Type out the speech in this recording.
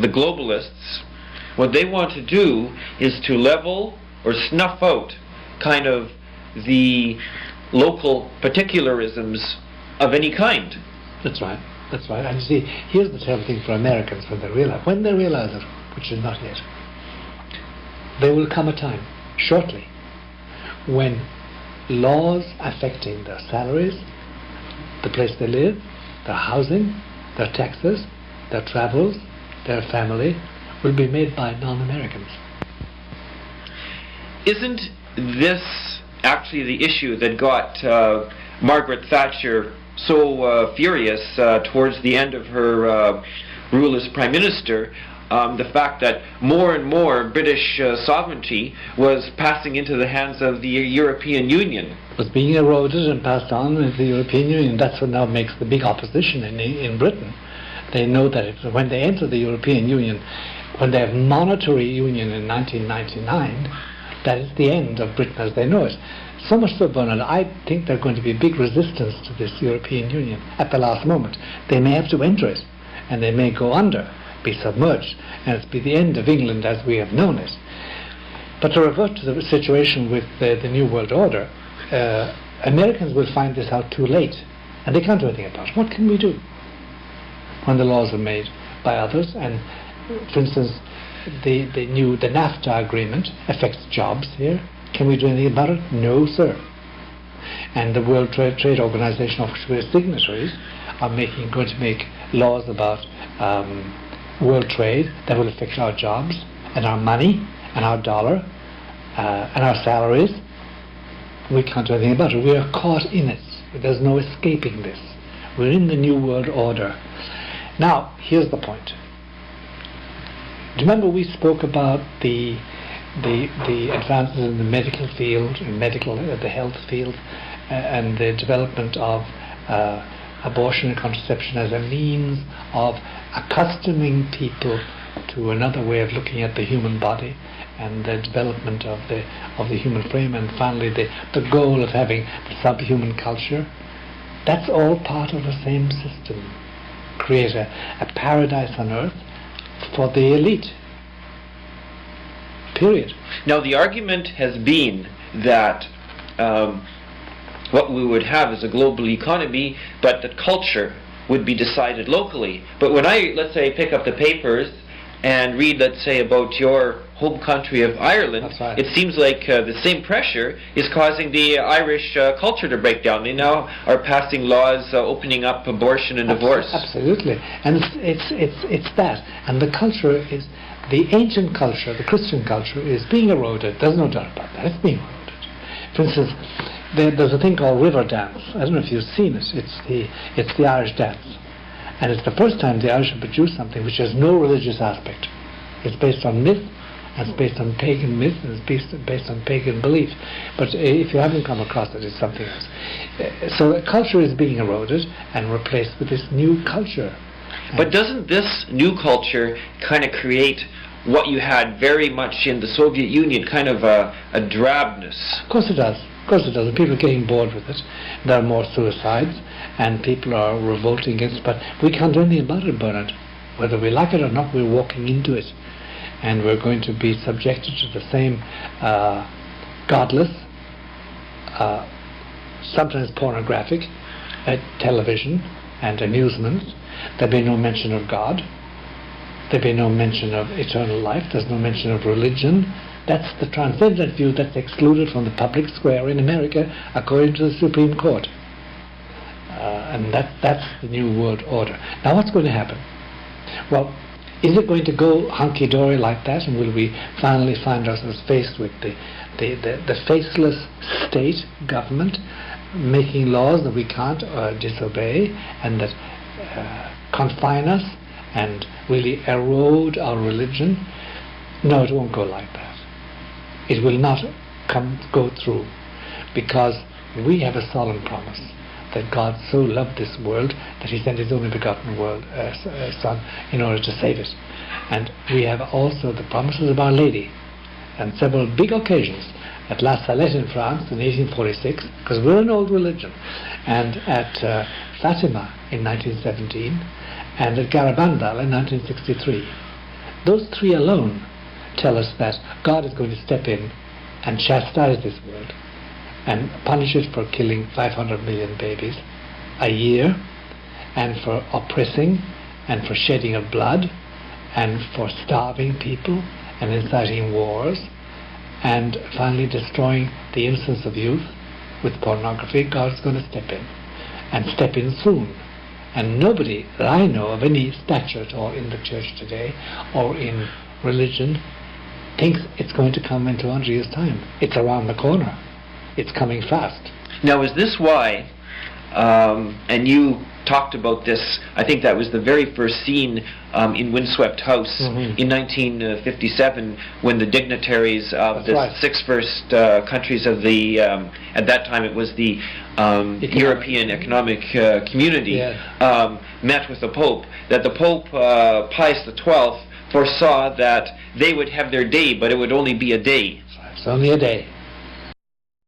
the globalists, what they want to do is to level or snuff out kind of the local particularisms of any kind. That's right. That's right. And you see, here's the terrible thing for Americans when they realize it, which is not yet. There will come a time, shortly, when laws affecting their salaries, the place they live, their housing, their taxes, their travels, their family, will be made by non-Americans. Isn't this actually the issue that got Margaret Thatcher so furious towards the end of her rule as Prime Minister? The fact that more and more British sovereignty was passing into the hands of the European Union. It was being eroded and passed on into the European Union. That's what now makes the big opposition in Britain. They know that when they enter the European Union, when they have monetary union in 1999, that is the end of Britain as they know it. So much so, Bernard, I think there's going to be big resistance to this European Union at the last moment. They may have to enter it, and they may go under, be submerged, and it'll be the end of England as we have known it. But to revert to the situation with the New World Order, Americans will find this out too late, and they can't do anything about it. What can we do when the laws are made by others? And, for instance, the NAFTA agreement affects jobs here. Can we do anything about it? No, sir. And the World Trade Organization, of which we're signatories, are going to make laws about world trade that will affect our jobs and our money and our dollar and our salaries. We can't do anything about it. We are caught in it. There's no escaping this. We're in the New World Order. Now, here's the point. Do you remember we spoke about the advances in the medical field, the health field, and the development of abortion and contraception as a means of accustoming people to another way of looking at the human body and the development of the human frame, and finally the goal of having the subhuman culture? That's all part of the same system. Create a paradise on earth for the elite. Period. Now the argument has been that what we would have is a global economy, but that culture would be decided locally. But when I, let's say, pick up the papers and read, let's say, about your home country of Ireland, that's right, it seems like the same pressure is causing the Irish culture to break down. They now are passing laws opening up abortion and divorce. Absolutely, and it's that, and the culture is, the ancient culture, the Christian culture, is being eroded. There's no doubt about that. It's being eroded. For instance, there's a thing called river dance. I don't know if you've seen it. It's the Irish dance, and it's the first time the Irish have produced something which has no religious aspect. It's based on myth, and it's based on pagan myth, and it's based on pagan belief. But if you haven't come across it, it's something else. So the culture is being eroded and replaced with this new culture. But doesn't this new culture kind of create what you had very much in the Soviet Union, kind of a drabness? Of course it does. Of course it does. And people are getting bored with it. There are more suicides, and people are revolting against it. But we can't do anything about it, Bernard. Whether we like it or not, we're walking into it. And we're going to be subjected to the same godless, sometimes pornographic, television and amusements. There'll be no mention of God. There'll be no mention of eternal life. There's no mention of religion. That's the transcendent view that's excluded from the public square in America, according to the Supreme Court. And that's the New World Order. Now what's going to happen? Well, is it going to go hunky-dory like that, and will we finally find ourselves faced with the faceless state government making laws that we can't disobey, and that confine us and really erode our religion? No, it won't go like that. It will not go through, because we have a solemn promise that God so loved this world that he sent his only begotten Son in order to save it. And we have also the promises of Our Lady, and several big occasions at La Salette in France in 1846, because we're an old religion, and at Fatima in 1917, and at Garabandal in 1963. Those three alone tell us that God is going to step in and chastise this world and punish it for killing 500 million babies a year, and for oppressing and for shedding of blood and for starving people and inciting wars, and finally destroying the innocence of youth with pornography. God's going to step in, and step in soon. And nobody that I know of any stature at all in the church today or in religion thinks it's going to come in 200 years' time. It's around the corner. It's coming fast. Now, is this why, and you talked about this, I think that was the very first scene in Windswept House in 1957, when the dignitaries of the six first countries of the, at that time it was the European Economic Community, met with the Pope, that the Pope, Pius XII, foresaw that they would have their day, but it would only be a day. It's only a day.